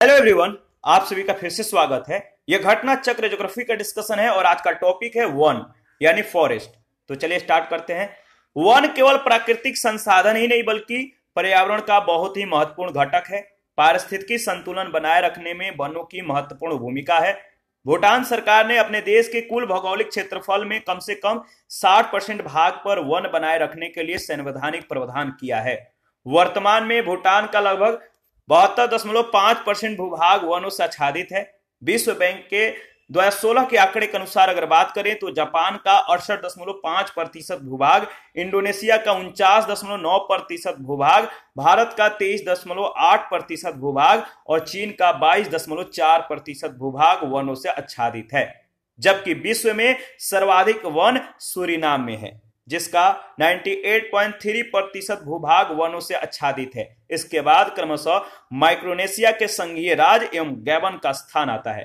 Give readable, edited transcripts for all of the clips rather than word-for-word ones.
Hello everyone, आप सभी का फिर से स्वागत है। यह घटना चक्र ज्योग्राफी का डिस्कशन है और आज का टॉपिक है वन यानी फॉरेस्ट। तो चलिए स्टार्ट करते हैं। वन केवल प्राकृतिक संसाधन ही नहीं बल्कि पर्यावरण का बहुत ही महत्वपूर्ण घटक है। पारिस्थितिकी संतुलन बनाए रखने में वनों की महत्वपूर्ण भूमिका है। भूटान सरकार ने अपने देश के कुल भौगोलिक क्षेत्रफल में कम से कम 60% भाग पर वन बनाए रखने के लिए संवैधानिक प्रावधान किया है। वर्तमान में भूटान का लगभग 72.5% भूभाग वनों से आच्छादित है। विश्व बैंक के 2016 के आंकड़े के अनुसार अगर बात करें तो जापान का 68.5% भूभाग, इंडोनेशिया का 49.9% भूभाग, भारत का 23.8% भूभाग और चीन का 22.4% भूभाग वनों से आच्छादित है। जबकि विश्व में सर्वाधिक वन सूरीनाम में है, जिसका 98.3% भूभाग वनों से आच्छादित है। इसके बाद क्रमशः माइक्रोनेशिया के संघीय राज्य एवं गैबन का स्थान आता है।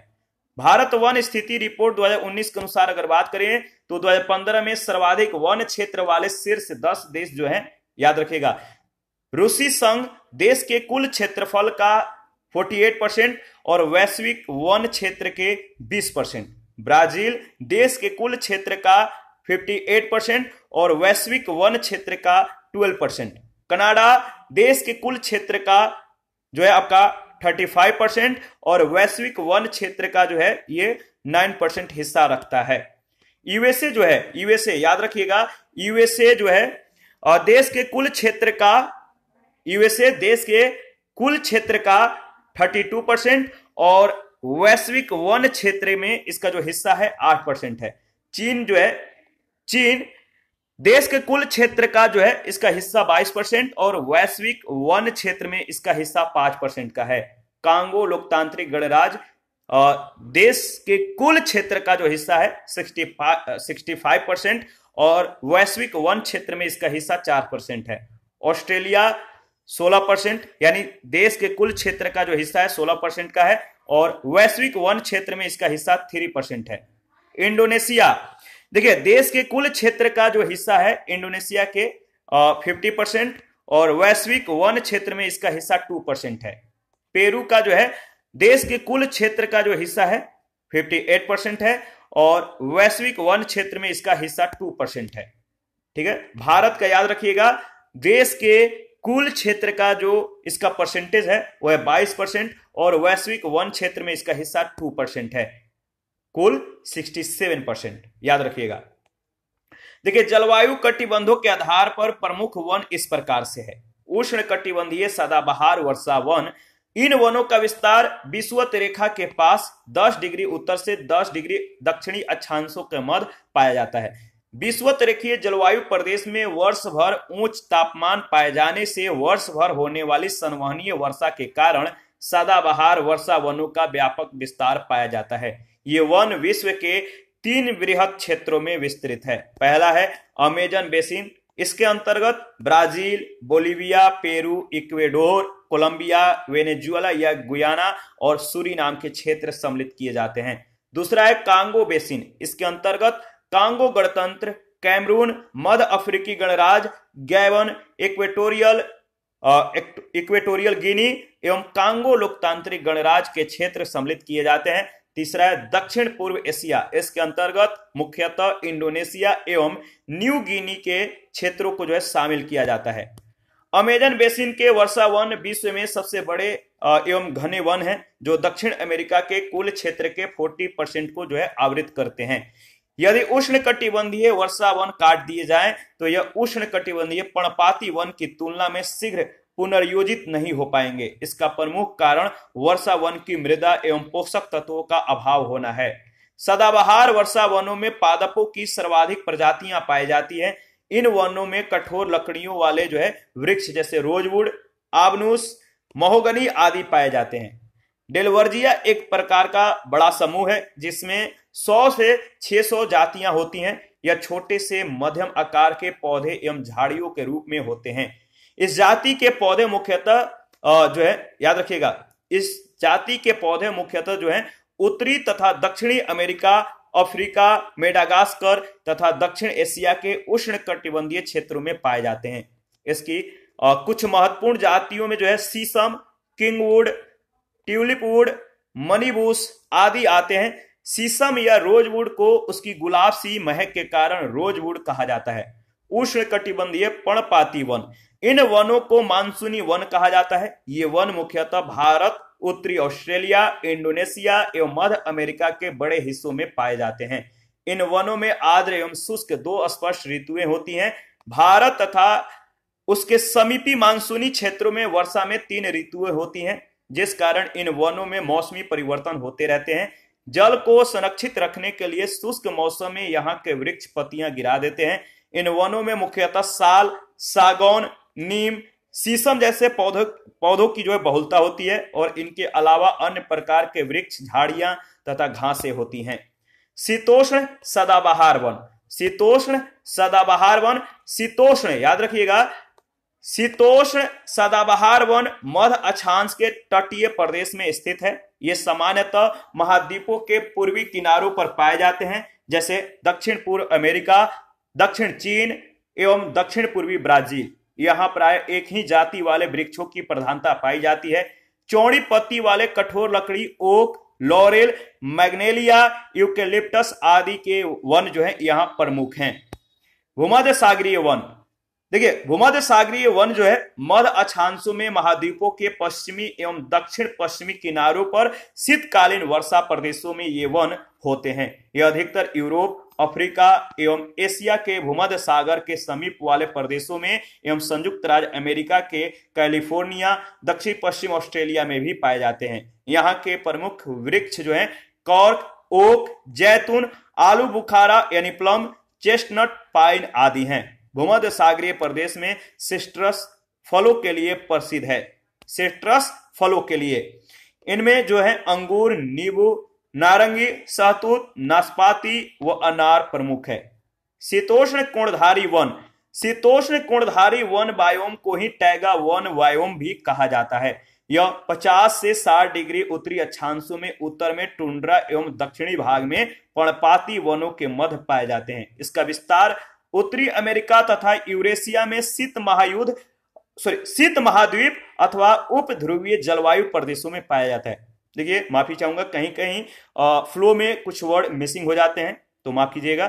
भारत वन स्थिति रिपोर्ट 2019 के अनुसार अगर बात करें तो 2015 में सर्वाधिक वन क्षेत्र वाले शीर्ष 10 देश जो हैं, याद रखिएगा, रूसी संघ देश के कुल क्षेत्रफल का 48% और वैश्विक वन क्षेत्र के 20%, ब्राजील देश के कुल क्षेत्र का 58% और वैश्विक वन क्षेत्र का 12%, कनाडा देश के कुल क्षेत्र का जो है आपका 35% और वैश्विक वन क्षेत्र का जो है ये 9% हिस्सा रखता है। यूएसए जो है, यूएसए याद रखिएगा, यूएसए जो है देश के कुल क्षेत्र का, यूएसए देश के कुल क्षेत्र का 32% और वैश्विक वन क्षेत्र में इसका जो हिस्सा है 8% है। चीन जो है, चीन देश के कुल क्षेत्र का जो है इसका हिस्सा 22% और वैश्विक वन क्षेत्र में इसका हिस्सा 5% का है। कांगो लोकतांत्रिक गणराज्य देश के कुल क्षेत्र का जो हिस्सा है 65% और वैश्विक वन क्षेत्र में इसका हिस्सा 4% है। ऑस्ट्रेलिया 16%, यानी देश के कुल क्षेत्र का जो हिस्सा है 16% का है और वैश्विक वन क्षेत्र में इसका हिस्सा 3% है। इंडोनेशिया, देखिए, देश के कुल क्षेत्र का जो हिस्सा है इंडोनेशिया के 50% और वैश्विक वन क्षेत्र में इसका हिस्सा 2% है। पेरू का जो है देश के कुल क्षेत्र का जो हिस्सा है 58% है और वैश्विक वन क्षेत्र में इसका हिस्सा 2% है। ठीक है। भारत का याद रखिएगा, देश के कुल क्षेत्र का जो इसका परसेंटेज है वो है 22% और वैश्विक वन क्षेत्र में इसका हिस्सा 2% है, कुल 67%, याद रखिएगा। देखिए, जलवायु कटिबंधों के आधार पर प्रमुख वन इस प्रकार से है। उष्ण कटिबंधीय सदाबहार वर्षा वन, इन वनों का विस्तार विषुवत रेखा के पास 10 डिग्री उत्तर से 10 डिग्री दक्षिणी अक्षांशों के मध्य पाया जाता है। विषुवत रेखीय जलवायु प्रदेश में वर्ष भर उच्च तापमान पाए जाने से वर्ष भर होने वाली संवहनीय वर्षा के कारण सदाबहार वर्षा वनों का व्यापक विस्तार पाया जाता है। ये वन विश्व के 3 वृहद क्षेत्रों में विस्तृत है। पहला है अमेजन बेसिन, इसके अंतर्गत Brazil, Bolivia, Peru, Ecuador, Colombia, Venezuela या गुयाना और सूरीनाम के क्षेत्र सम्मिलित किए जाते हैं। दूसरा है कांगो बेसिन, इसके अंतर्गत कांगो गणतंत्र, कैमरून, मध्य अफ्रीकी गणराज्य, गैबन, इक्वेटोरियल गिनी एवं कांगो लोकतांत्रिक गणराज्य के क्षेत्र सम्मिलित किए जाते हैं। तीसरा है दक्षिण पूर्व एशिया, इसके अंतर्गत मुख्यतः इंडोनेशिया एवं न्यू गिनी के क्षेत्रों को जो है शामिल किया जाता है। अमेजन बेसिन के वर्षा वन विश्व में सबसे बड़े एवं घने वन हैं, जो दक्षिण अमेरिका के कुल क्षेत्र के 40% को जो है आवृत करते हैं। यदि उष्ण कटिबंधीय वर्षा वन काट दिए जाएं तो यह उष्ण कटिबंधीय पर्णपाती वन की तुलना में शीघ्र पुनर्योजित नहीं हो पाएंगे। इसका प्रमुख कारण वर्षा वन की मृदा एवं पोषक तत्वों का अभाव होना है। सदाबहार वर्षा वनों में पादपों की सर्वाधिक प्रजातियां पाई जाती हैं। इन वनों में कठोर लकड़ियों वाले जो है वृक्ष जैसे रोजवुड, आबनूस, महोगनी आदि पाए जाते हैं। डेलवर्जिया एक प्रकार का बड़ा समूह है जिसमें 100 से 600 जातियां होती हैं। यह छोटे से मध्यम आकार के पौधे एवं झाड़ियों के रूप में होते हैं। इस जाति के पौधे मुख्यतः जो है, याद रखिएगा, इस जाति के पौधे मुख्यतः जो है उत्तरी तथा दक्षिणी अमेरिका, अफ्रीका, मेडागास्कर तथा दक्षिण एशिया के उष्ण कटिबंधीय क्षेत्रों में पाए जाते हैं। इसकी कुछ महत्वपूर्ण जातियों में जो है शीशम, किंगवुड, ट्यूलिप वुड, मनी बुश आदि आते हैं। शीशम या रोजवुड को उसकी गुलाब सी महक के कारण रोजवुड कहा जाता है। उष्णकटिबंधीय पर्णपाती वन, इन वनों को मानसूनी वन कहा जाता है। ये वन मुख्यतः भारत, उत्तरी ऑस्ट्रेलिया, इंडोनेशिया एवं मध्य अमेरिका के बड़े हिस्सों में पाए जाते हैं। इन वनों में आर्द्र एवं शुष्क दो स्पष्ट ऋतुएं होती हैं। भारत तथा उसके समीपी मानसूनी क्षेत्रों में वर्षा में 3 ऋतुएं होती हैं, जिस कारण इन वनों में मौसमी परिवर्तन होते रहते हैं। जल को संरक्षित रखने के लिए शुष्क मौसम में यहाँ के वृक्ष पत्तियां गिरा देते हैं। इन वनों में मुख्यतः साल, सागौन, नीम, शीशम जैसे पौधों की बहुलता होती है और इनके अलावा अन्य प्रकार के वृक्ष, झाड़ियां तथा घासें होती हैं। शीतोष्ण सदाबहार वन, शीतोष्ण सदाबहार वन, शीतोष्ण याद रखिएगा, शीतोष्ण सदाबहार वन मध्य अक्षांश के तटीय प्रदेश में स्थित है। ये सामान्यतः महाद्वीपों के पूर्वी किनारों पर पाए जाते हैं, जैसे दक्षिण पूर्व अमेरिका, दक्षिण चीन एवं दक्षिण पूर्वी ब्राजील। यहाँ प्राय एक ही जाति वाले वृक्षों की प्रधानता पाई जाती है। चौड़ी पत्ती वाले कठोर लकड़ी ओक, लॉरेल, मैग्नेलिया, यूकेलिप्टस आदि के वन यहाँ प्रमुख हैं। भूमध्य सागरीय वन, देखिए भूमध्य सागरीय वन मध्य अक्षांशों में महाद्वीपों के पश्चिमी एवं दक्षिण पश्चिमी किनारों पर शीतकालीन वर्षा प्रदेशों में ये वन होते हैं। यह अधिकतर यूरोप, अफ्रीका एवं एशिया के भूमध्य सागर के समीप वाले प्रदेशों में एवं संयुक्त राज्य अमेरिका के कैलिफोर्निया, दक्षिण पश्चिम ऑस्ट्रेलिया में भी पाए जाते हैं। यहाँ के प्रमुख वृक्ष कॉर्क, ओक, जैतून, आलू बुखारा यानी प्लम, चेस्टनट, पाइन आदि हैं। भूमध्य सागरीय प्रदेश में सिट्रस फलों के लिए प्रसिद्ध है। सिट्रस फलों के लिए इनमें अंगूर, नींबू, नारंगी, सहतूत, नाशपाती व अनार प्रमुख है। शीतोष्ण कोणधारी वन, शीतोष्ण कोणधारी वन बायोम को ही टैगा वन बायोम भी कहा जाता है। यह 50 से 60 डिग्री उत्तरी अक्षांशों में, उत्तर में टुंड्रा एवं दक्षिणी भाग में पर्णपाती वनों के मध्य पाए जाते हैं। इसका विस्तार उत्तरी अमेरिका तथा यूरेशिया में शीत महाद्वीप अथवा उप ध्रुवीय जलवायु प्रदेशों में पाया जाता है। देखिए माफी चाहूंगा, कहीं कहीं फ्लो में कुछ वर्ड मिसिंग हो जाते हैं तो माफ कीजिएगा।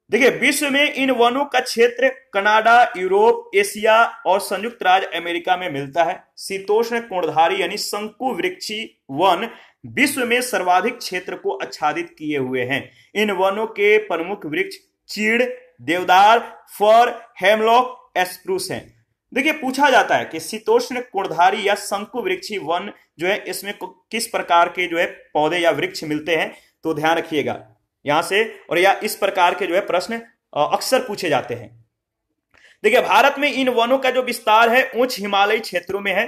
देखिए विश्व में इन वनों का क्षेत्र कनाडा, यूरोप, एशिया और संयुक्त राज्य अमेरिका में मिलता है। शीतोष्ण कोणधारी यानी शंकु वृक्षी वन विश्व में सर्वाधिक क्षेत्र को आच्छादित किए हुए हैं। इन वनों के प्रमुख वृक्ष चीड़, देवदार, फर, हेमलॉक, एस्प्रूस हैं। देखिए पूछा जाता है कि शीतोष्ण कोणधारी या शंकु वृक्षी वन इसमें किस प्रकार के पौधे या वृक्ष मिलते हैं, तो ध्यान रखिएगा यहां से, और या इस प्रकार के प्रश्न अक्सर पूछे जाते हैं। देखिए भारत में इन वनों का विस्तार है उच्च हिमालयी क्षेत्रों में है।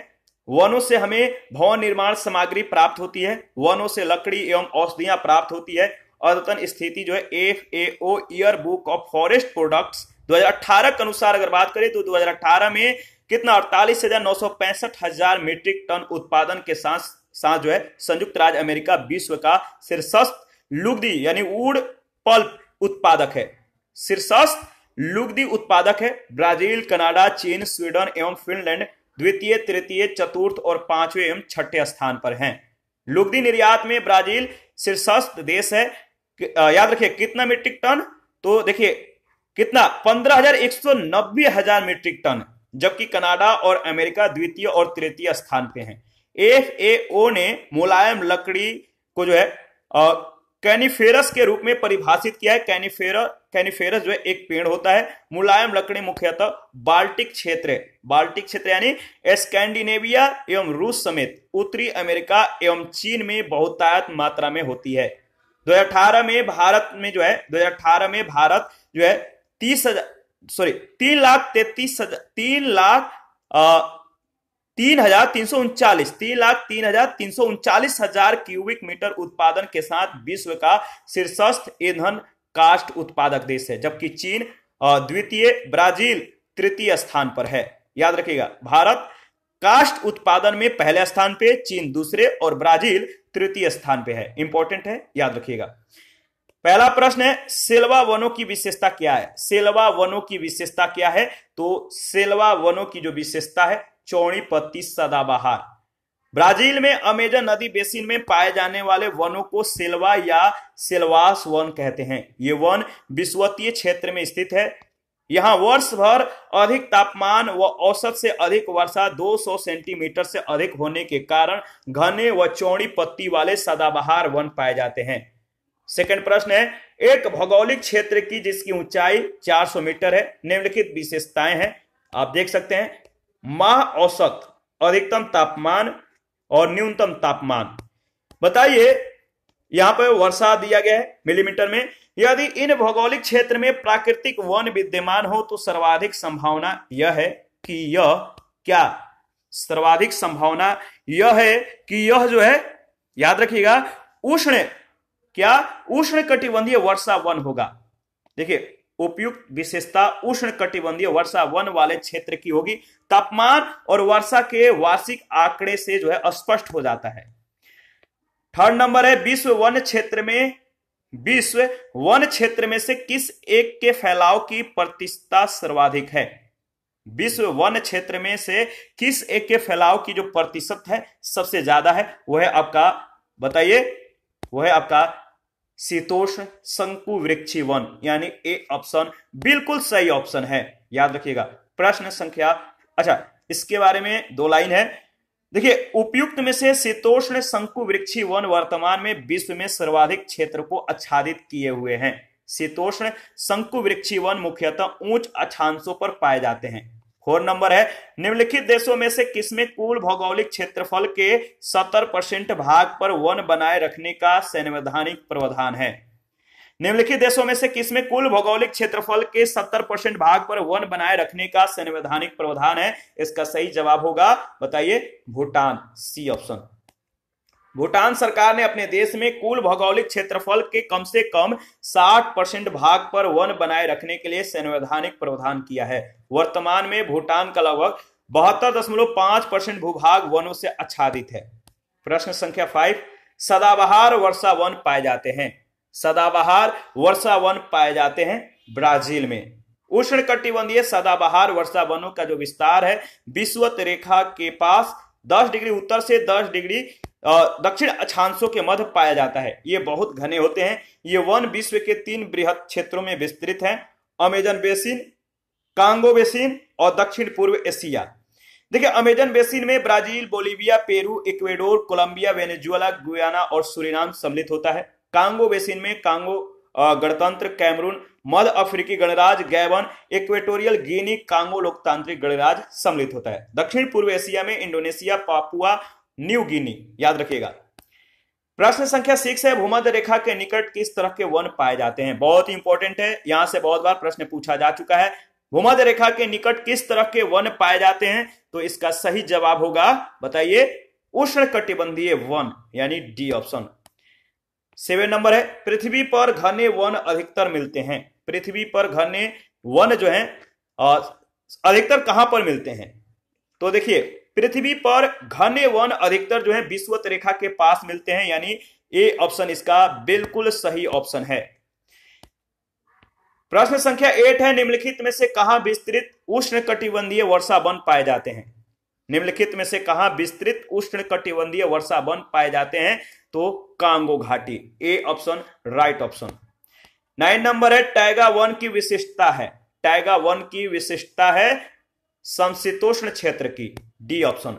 वनों से हमें भवन निर्माण सामग्री प्राप्त होती है, वनों से लकड़ी एवं औषधियां प्राप्त होती है। अद्यतन स्थिति FAO year book of forest products 2018 के अनुसार अगर बात करें तो 2018 में कितना 48,965,000 मीट्रिक टन उत्पादन के साथ संयुक्त राज्य अमेरिका विश्व का शीर्षस्थ लुगदी यानी वुड पल्प उत्पादक है। शीर्षस्थ लुगदी उत्पादक है। ब्राजील, कनाडा, चीन, स्वीडन एवं फिनलैंड द्वितीय, तृतीय, चतुर्थ और पांचवें एवं छठे स्थान पर हैं। लुगदी निर्यात में ब्राजील शीर्षस्थ देश है। याद रखिए कितना मीट्रिक टन, तो देखिए कितना 15,190,000 मीट्रिक टन, जबकि कनाडा और अमेरिका द्वितीय और तृतीय स्थान पे हैं। FAO ने मुलायम लकड़ी को कैनिफेरस के रूप में परिभाषित किया है। कैनिफेरस एक पेड़ होता है। मुलायम लकड़ी मुख्यतः बाल्टिक क्षेत्र यानी स्कैंडिनेविया एवं रूस समेत उत्तरी अमेरिका एवं चीन में बहुतायत मात्रा में होती है। 2018 में भारत 3,03,339,000 क्यूबिक मीटर उत्पादन के साथ विश्व का शीर्षस्थ ईंधन काष्ठ उत्पादक देश है, जबकि चीन द्वितीय, ब्राजील तृतीय स्थान पर है। याद रखिएगा भारत काष्ठ उत्पादन में पहले स्थान पे, चीन दूसरे और ब्राजील तृतीय स्थान पे है। इंपॉर्टेंट है, याद रखिएगा। पहला प्रश्न है सेल्वा वनों की विशेषता क्या है। सेल्वा वनों की विशेषता क्या है, तो सेल्वा वनों की जो विशेषता है चौड़ी पत्ती सदाबहार। ब्राजील में अमेजन नदी बेसिन में पाए जाने वाले वनों को सेल्वा या सेल्वास वन कहते हैं। ये वन विषुवतीय क्षेत्र में स्थित है। यहाँ वर्ष भर अधिक तापमान व औसत से अधिक वर्षा 200 सेंटीमीटर से अधिक होने के कारण घने व चौड़ी पत्ती वाले सदाबहार वन पाए जाते हैं। सेकंड प्रश्न है, एक भौगोलिक क्षेत्र की जिसकी ऊंचाई 400 मीटर है, निम्नलिखित विशेषताएं हैं। आप देख सकते हैं, माह औसत, अधिकतम तापमान और न्यूनतम तापमान। बताइए, यहां पर वर्षा दिया गया है मिलीमीटर में। यदि इन भौगोलिक क्षेत्र में प्राकृतिक वन विद्यमान हो तो सर्वाधिक संभावना यह है कि यह क्या, सर्वाधिक संभावना यह है कि यह जो है, याद रखिएगा, उष्ण कटिबंधीय वर्षा वन होगा। देखिए, उपयुक्त विशेषता उष्ण कटिबंधीय वर्षा वन वाले क्षेत्र की होगी। तापमान और वर्षा के वार्षिक आंकड़े से जो है स्पष्ट हो जाता है। थर्ड नंबर है, विश्व वन क्षेत्र में से किस एक के फैलाव की प्रतिशतता सर्वाधिक है? विश्व वन क्षेत्र में से किस एक के फैलाव की जो प्रतिशत है सबसे ज्यादा है, वह है आपका, बताइए, वह है आपका शीतोष्ण शंकु वृक्षी वन, यानी ए ऑप्शन बिल्कुल सही ऑप्शन है। याद रखिएगा। प्रश्न संख्या, अच्छा, इसके बारे में 2 लाइन है। देखिए, उपयुक्त में से शीतोष्ण शंकु वृक्षी वन वर्तमान में विश्व में सर्वाधिक क्षेत्र को आच्छादित किए हुए हैं। शीतोष्ण शंकु वृक्षी वन मुख्यतः उच्च अक्षांशों पर पाए जाते हैं। 4 नंबर है, निम्नलिखित देशों में से किसमें कुल भौगोलिक क्षेत्रफल के 70% भाग पर वन बनाए रखने का संवैधानिक प्रावधान है? निम्नलिखित देशों में से किसमें कुल भौगोलिक क्षेत्रफल के 70% भाग पर वन बनाए रखने का संवैधानिक प्रावधान है? इसका सही जवाब होगा, बताइए, भूटान, सी ऑप्शन। भूटान सरकार ने अपने देश में कुल भौगोलिक क्षेत्रफल के कम से कम 60% भाग पर वन बनाए रखने के लिए संवैधानिक प्रावधान किया है। वर्तमान में भूटान का लगभग 72.5% भूभाग वनों से आच्छादित है। प्रश्न संख्या 5, सदाबहार वर्षा वन पाए जाते हैं। सदाबहार वर्षा वन पाए जाते हैं ब्राजील में। उष्णकटिबंधीय सदाबहार वर्षा वनों का जो विस्तार है विषुवत रेखा के पास 10 डिग्री उत्तर से 10 डिग्री दक्षिण अक्षांशों के मध्य पाया जाता है। ये बहुत घने होते हैं। ये वन विश्व के 3 बृहद क्षेत्रों में विस्तृत हैं, अमेजन बेसिन, कांगो बेसिन और दक्षिण पूर्व एशिया। देखिए, अमेजन बेसिन में Brazil, Bolivia, Peru, Ecuador, Colombia, Venezuela, Guyana और सुरिनाम सम्मिलित होता है। कांगो बेसिन में कांगो गणतंत्र, कैमरून, मध्य अफ्रीकी गणराज्य गैबन, इक्वेटोरियल गिनी, कांगो लोकतांत्रिक गणराज्य सम्मिलित होता है। दक्षिण पूर्व एशिया में इंडोनेशिया, पापुआ न्यू गिनी। याद रखिएगा। प्रश्न संख्या 6 है, भूमध्य रेखा के निकट किस तरह के वन पाए जाते हैं? बहुत ही इंपॉर्टेंट है, यहां से बहुत बार प्रश्न पूछा जा चुका है। भूमध्य रेखा के निकट किस तरह के वन पाए जाते हैं? तो इसका सही जवाब होगा, बताइए, उष्णकटिबंधीय वन, यानी डी ऑप्शन। 7 नंबर है, पृथ्वी पर घने वन अधिकतर मिलते हैं। पृथ्वी पर घने वन जो है अधिकतर कहां पर मिलते हैं? तो देखिए, पृथ्वी पर घने वन अधिकतर जो है विषुवत रेखा के पास मिलते हैं, यानी ए ऑप्शन इसका बिल्कुल सही ऑप्शन है। प्रश्न संख्या 8 है, निम्नलिखित में से कहां विस्तृत उष्णकटिबंधीय वर्षा वन पाए जाते हैं? निम्नलिखित में से कहां विस्तृत उष्णकटिबंधीय वर्षा वन पाए जाते हैं? तो कांगो घाटी, A option right option. 9 number है, टैगा वन की विशिष्टता है। टैगा वन की विशिष्टता है समशीतोष्ण क्षेत्र की, डी ऑप्शन।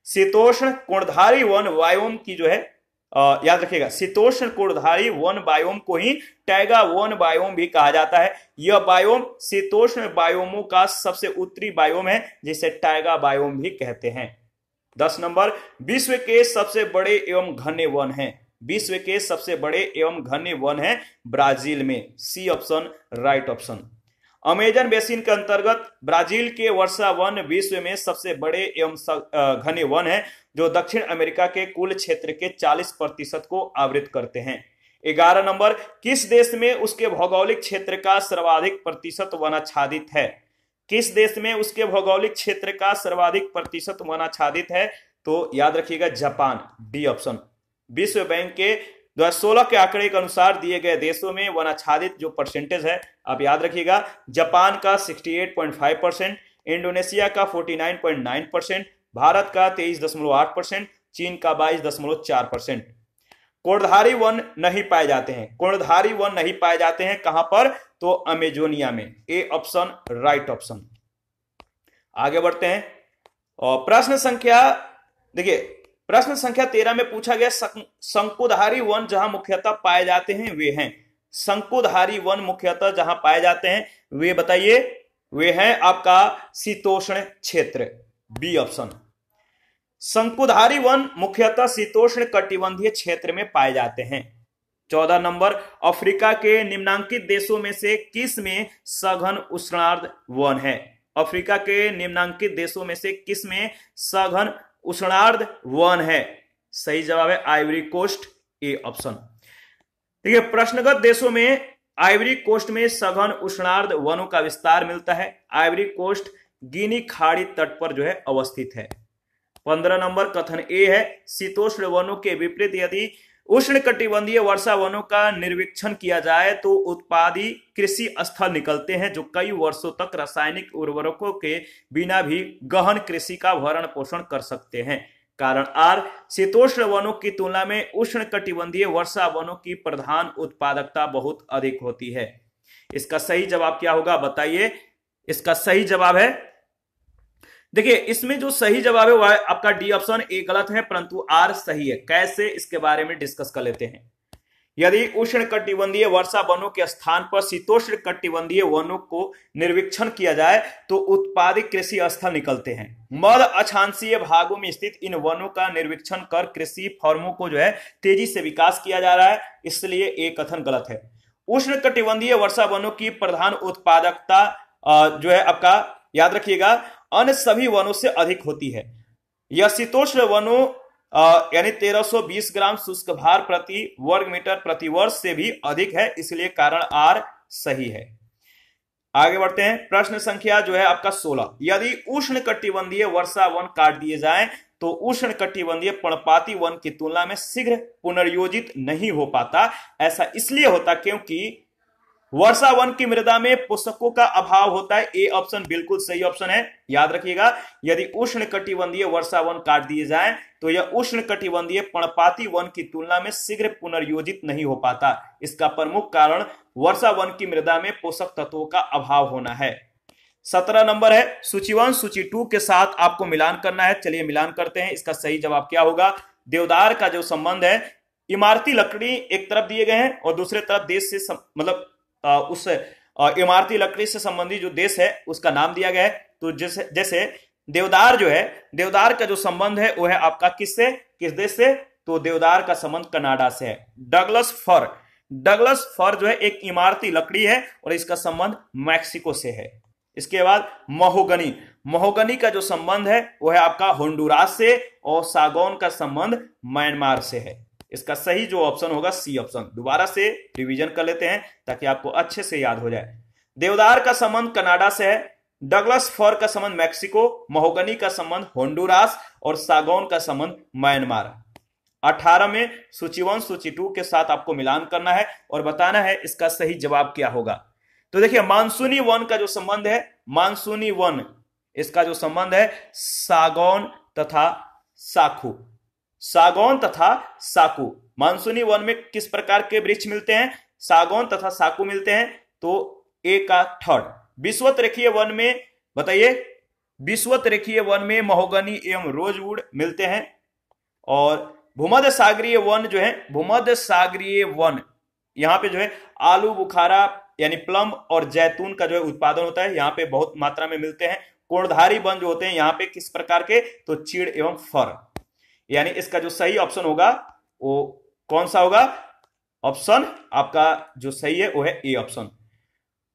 शीतोष्ण कोणधारी वन बायोम की जो है, याद रखिएगा, शीतोष्ण कोणधारी वन बायोम को ही टैगा वन बायोम भी कहा जाता है। यह बायोम शीतोष्ण बायोमों का सबसे उत्तरी बायोम है, जिसे टैगा बायोम भी कहते हैं। 10 नंबर, विश्व के सबसे बड़े एवं घने वन हैं। विश्व के सबसे बड़े एवं घने वन है ब्राजील में, C option right option. Amazon basin के अंतर्गत ब्राजील के वर्षा वन विश्व में सबसे बड़े एवं घने वन है, जो दक्षिण अमेरिका के कुल क्षेत्र के 40% को आवृत करते हैं। 11 नंबर, किस देश में उसके भौगोलिक क्षेत्र का सर्वाधिक प्रतिशत वनाच्छादित है? किस देश में उसके भौगोलिक क्षेत्र का सर्वाधिक प्रतिशत वनाच्छादित है? तो याद रखिएगा, जापान, डी ऑप्शन। विश्व बैंक के 2016 के आंकड़े के अनुसार दिए गए देशों में वनाच्छादित जो परसेंटेज है, आप याद रखिएगा, जापान का 68.5%, इंडोनेशिया का 49.9%, भारत का 23.8%, चीन का 22.4%। कोणधारी वन नहीं पाए जाते हैं, कोणधारी वन नहीं पाए जाते हैं कहां पर, तो अमेजोनिया में। A option right option. आगे बढ़ते हैं और प्रश्न संख्या, देखिए प्रश्न संख्या 13 में पूछा गया शंकुधारी वन जहां मुख्यतः पाए जाते हैं वे हैं, शंकुधारी वन मुख्यतः जहां पाए जाते हैं वे बताइए, वे हैं आपका शीतोष्ण क्षेत्र, बी ऑप्शन। शंकुधारी वन मुख्यतः शीतोष्ण कटिबंधीय क्षेत्र में पाए जाते हैं। 14 नंबर, अफ्रीका के निम्नांकित देशों में से किस में सघन उष्णार्ध वन है, अफ्रीका के निम्नांकित देशों में से किस में सघन उष्णार्ध वन है, सही जवाब है आइवरी कोस्ट, ए ऑप्शन। देखिए प्रश्नगत देशों में आइवरी कोस्ट में सघन उष्णार्ध वनों का विस्तार मिलता है। आइवरी कोस्ट गिनी खाड़ी तट पर जो है अवस्थित है। 15 नंबर कथन ए है, शीतोष्ण वनों के विपरीत यदि उष्णकटिबंधीय वर्षा वनों का निरीक्षण किया जाए तो उत्पादी कृषि स्थल निकलते हैं जो कई वर्षों तक रासायनिक उर्वरकों के बिना भी गहन कृषि का भरण पोषण कर सकते हैं। कारण आर, शीतोष्ण वनों की तुलना में उष्णकटिबंधीय वर्षा वनों की प्रधान उत्पादकता बहुत अधिक होती है। इसका सही जवाब क्या होगा बताइए, इसका सही जवाब है, देखिए इसमें जो सही जवाब है वह आपका डी ऑप्शन, ए गलत है परंतु आर सही है। कैसे, इसके बारे में डिस्कस कर लेते हैं। यदि उष्णकटिबंधीय वर्षा वनों के स्थान पर शीतोष्ण कटिबंधीय वनों को निरीक्षण किया जाए तो उत्पादित कृषि स्थल निकलते हैं। मध्य अक्षांशीय भागों में स्थित इन वनों का निरीक्षण कर कृषि फर्मों को जो है तेजी से विकास किया जा रहा है, इसलिए ये कथन गलत है। उष्णकटिबंधीय वर्षा वनों की प्रधान उत्पादकता जो है आपका याद रखिएगा अन्य सभी वनों से अधिक होती है। यह शीतोष्ण वनों यानी 1320 ग्राम शुष्क भार प्रति वर्ग मीटर प्रति वर्ष से भी अधिक है, इसलिए कारण आर सही है। आगे बढ़ते हैं, प्रश्न संख्या जो है आपका 16, यदि उष्णकटिबंधीय वर्षा वन काट दिए जाएं तो उष्णकटिबंधीय पर्णपाती वन की तुलना में शीघ्र पुनर्योजित नहीं हो पाता। ऐसा इसलिए होता क्योंकि वर्षा वन की मृदा में पोषकों का अभाव होता है। ए ऑप्शन बिल्कुल सही ऑप्शन है, याद रखिएगा। यदि उष्णकटिबंधीय वर्षा वन काट दिए जाएं तो यह उष्णकटिबंधीय पर्णपाती वन की तुलना में शीघ्र पुनर्योजित नहीं हो पाता। इसका प्रमुख कारण वर्षा वन की मृदा में पोषक तत्वों का अभाव होना है। 17 नंबर है, सूची 1 सूची 2 के साथ आपको मिलान करना है। चलिए मिलान करते हैं। इसका सही जवाब क्या होगा, देवदार का जो संबंध है, इमारती लकड़ी एक तरफ दिए गए हैं और दूसरे तरफ देश से मतलब उस इमारती लकड़ी से संबंधित जो देश है उसका नाम दिया गया है। तो जैसे देवदार जो है, देवदार का जो संबंध है वो है आपका किससे, किस देश से, तो देवदार का संबंध कनाडा से है। डगलस फर, डगलस फर जो है एक इमारती लकड़ी है और इसका संबंध मैक्सिको से है। इसके बाद महोगनी, महोगनी का जो संबंध है वो है आपका होंडुरास से और सागौन का संबंध म्यांमार से है। इसका सही जो ऑप्शन होगा सी ऑप्शन। दोबारा से रिवीजन कर लेते हैं ताकि आपको अच्छे से याद हो जाए। देवदार का संबंध कनाडा से है, डगलस फर का संबंध मैक्सिको, महोगनी का संबंध होंडुरास और सागौन का संबंध म्यांमार। 18 में सूची 1 सूची 2 के साथ आपको मिलान करना है और बताना है इसका सही जवाब क्या होगा। तो देखिए मानसूनी वन का जो संबंध है, मानसूनी वन, इसका जो संबंध है सागौन तथा साखू, सागौन तथा साकू। मानसूनी वन में किस प्रकार के वृक्ष मिलते हैं, सागौन तथा साकू मिलते हैं, तो ए का थर्ड। विषुवत रेखीय वन में बताइए, विषुवत रेखीय वन में महोगनी एवं रोजवुड मिलते हैं। और भूमध्य सागरीय वन जो है, भूमध्य सागरीय वन, यहां पे जो है आलू बुखारा यानी प्लम और जैतून का जो है उत्पादन होता है, यहाँ पे बहुत मात्रा में मिलते हैं। कोणधारी वन जो होते हैं यहाँ पे किस प्रकार के, तो चीड़ एवं फर। यानी इसका जो सही ऑप्शन होगा वो कौन सा होगा, ऑप्शन आपका जो सही है वो है ए ऑप्शन।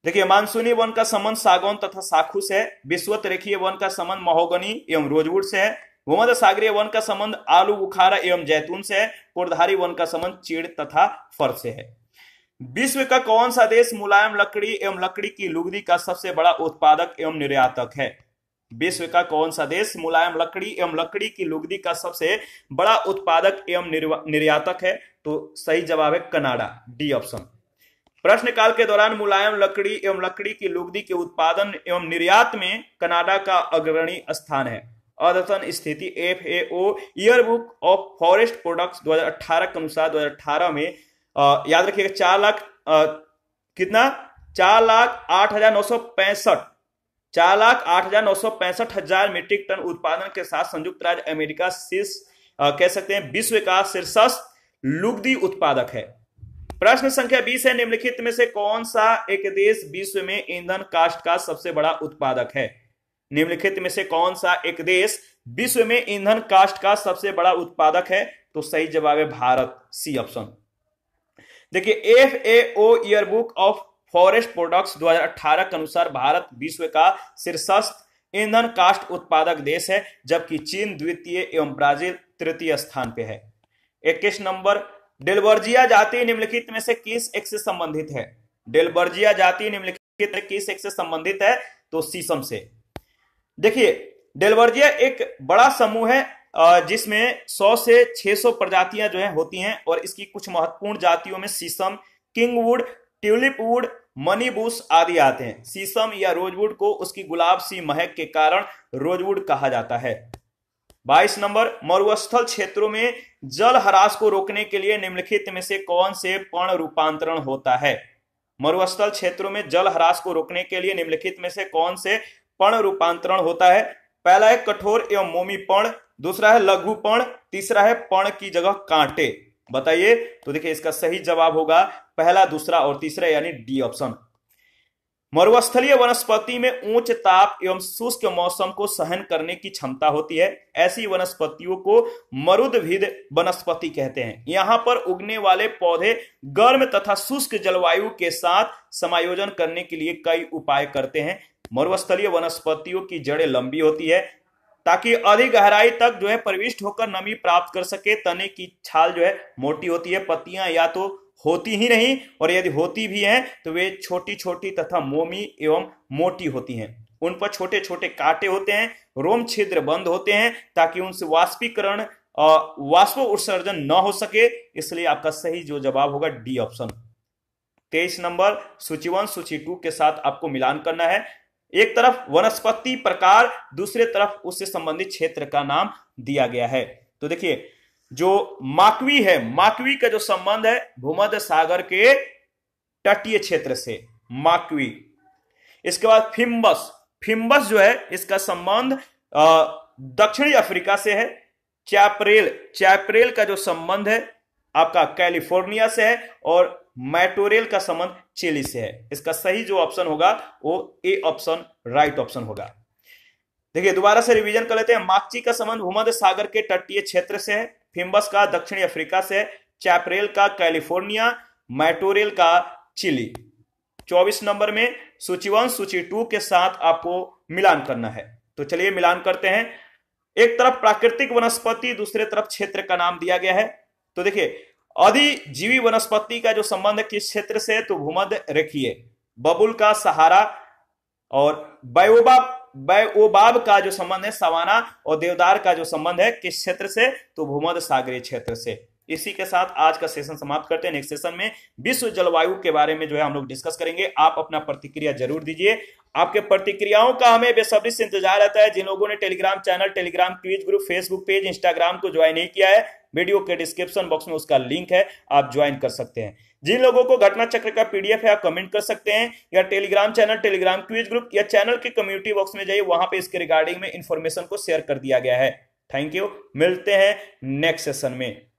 देखिए मानसूनी वन का संबंध सागौन तथा साखू से है, विषुवत रेखीय वन का संबंध महोगनी एवं रोजवुड से है, भूमध्य सागरीय वन का संबंध आलू बुखारा एवं जैतून से है, कोणधारी वन का संबंध चीड़ तथा फर से है। विश्व का कौन सा देश मुलायम लकड़ी एवं लकड़ी की लुगदी का सबसे बड़ा उत्पादक एवं निर्यातक है, विश्व का कौन सा देश मुलायम लकड़ी एवं लकड़ी की लुगदी का सबसे बड़ा उत्पादक एवं निर्यातक है, तो सही जवाब है कनाडा, डी ऑप्शन। प्रश्नकाल के दौरान मुलायम लकड़ी एवं लकड़ी की लुगदी के उत्पादन एवं निर्यात में कनाडा का अग्रणी स्थान है। अद्यतन स्थिति FAO year book of forest products 2018 के अनुसार 2018 में याद रखिएगा 4 लाख कितना 4,08,965 मीट्रिक टन उत्पादन के साथ संयुक्त राज्य अमेरिका शीर्ष कह सकते हैं विश्व का शीर्षस्थ लुगदी उत्पादक है। प्रश्न संख्या 20 है, निम्नलिखित में से कौन सा एक देश विश्व में ईंधन काष्ठ का सबसे बड़ा उत्पादक है? निम्नलिखित में से कौन सा एक देश विश्व में ईंधन काष्ठ का सबसे बड़ा उत्पादक है? तो सही जवाब है भारत, सी ऑप्शन। देखिए FAO year book of forest products 2018 के अनुसार भारत विश्व का शीर्षस्थ ईंधन काष्ठ उत्पादक देश है, जबकि चीन द्वितीय एवं ब्राजील तृतीय स्थान पे है। 21 नंबर, डेलबर्जिया जाति निम्नलिखित में से किस एक से संबंधित है? डेलबर्जिया जाति निम्नलिखित में किस एक से संबंधित है? तो शीशम से। देखिए डेलबर्जिया एक बड़ा समूह है जिसमें 100 से 600 प्रजातियां जो है होती हैं, और इसकी कुछ महत्वपूर्ण जातियों में शीशम, किंगवुड, ट्यूलिप वुड, मनी बुश आदि आते हैं। शीशम या रोजवुड को उसकी गुलाब सी महक के कारण रोजवुड कहा जाता है। 22 नंबर, मरुस्थल क्षेत्रों में जल ह्रास को रोकने के लिए निम्नलिखित में से कौन से पर्ण रूपांतरण होता है? मरुस्थल क्षेत्रों में जल ह्रास को रोकने के लिए निम्नलिखित में से कौन से पर्ण रूपांतरण होता है? पहला है कठोर एवं मोमी पर्ण, दूसरा है लघु पर्ण, तीसरा है पर्ण की जगह कांटे। बताइए। तो देखिए इसका सही जवाब होगा पहला, दूसरा और तीसरा, यानी डी ऑप्शन। मरुस्थलीय वनस्पति में उच्च ताप एवं शुष्क मौसम को सहन करने की क्षमता होती है। ऐसी वनस्पतियों को मरुद्भिद वनस्पति कहते हैं। यहां पर उगने वाले पौधे गर्म तथा शुष्क जलवायु के साथ समायोजन करने के लिए कई उपाय करते हैं। मरुस्थलीय वनस्पतियों की जड़ें लंबी होती है ताकि अधिक गहराई तक जो है प्रविष्ट होकर नमी प्राप्त कर सके। तने की छाल जो है मोटी होती है। पत्तियां या तो होती ही नहीं, और यदि होती भी हैं तो वे छोटी छोटी तथा मोमी एवं मोटी होती हैं। उन पर छोटे छोटे कांटे होते हैं। रोम छिद्र बंद होते हैं ताकि उनसे वाष्पीकरण वाष्प उत्सर्जन न हो सके। इसलिए आपका सही जो जवाब होगा डी ऑप्शन। 23 नंबर, सूची 1 सूची 2 के साथ आपको मिलान करना है। एक तरफ वनस्पति प्रकार, दूसरे तरफ उससे संबंधित क्षेत्र का नाम दिया गया है। तो देखिए जो माकवी है, माकवी का जो संबंध है भूमध्य सागर के तटीय क्षेत्र से, माकवी। इसके बाद फिम्बस, फिम्बस जो है इसका संबंध दक्षिणी अफ्रीका से है। चैपरेल, चैपरेल का जो संबंध है आपका कैलिफोर्निया से है, और मैटोरेल का संबंध चिली से है। इसका सही जो ऑप्शन होगा वो ए ऑप्शन राइट ऑप्शन होगा। देखिए दोबारा से रिवीजन कर लेते हैं। माकची का संबंध भूमध्य सागर के तटीय क्षेत्र से है, फिम्बस का दक्षिणी अफ्रीका से है, चैपरेल का कैलिफोर्निया, मैटोरेल का चिली। 24 नंबर में सूची 1 सूची 2 के साथ आपको मिलान करना है। तो चलिए मिलान करते हैं। एक तरफ प्राकृतिक वनस्पति, दूसरे तरफ क्षेत्र का नाम दिया गया है। तो देखिए अधिजीवी वनस्पति का जो संबंध है किस क्षेत्र से, तो भूमध्य रेखीय। बबुल का सहारा, और बायोबाब का जो संबंध है सवाना, और देवदार का जो संबंध है किस क्षेत्र से, तो भूमध्य सागरीय क्षेत्र से। इसी के साथ आज का सेशन समाप्त करते हैं। नेक्स्ट सेशन में विश्व जलवायु के बारे में जो है हम लोग डिस्कस करेंगे। आप अपना प्रतिक्रिया जरूर दीजिए। आपके प्रतिक्रियाओं का हमें बेसब्री से इंतजार रहता है। जिन लोगों ने Telegram channel, Telegram quiz group, Facebook page, Instagram को ज्वाइन नहीं किया है, वीडियो के डिस्क्रिप्शन बॉक्स में उसका लिंक है, आप ज्वाइन कर सकते हैं। जिन लोगों को घटना चक्र का पीडीएफ है आप कमेंट कर सकते हैं, या Telegram channel, Telegram quiz group या चैनल के कम्युनिटी बॉक्स में जाइए, वहां पे इसके रिगार्डिंग में इंफॉर्मेशन को शेयर कर दिया गया है। Thank you. मिलते हैं नेक्स्ट सेशन में।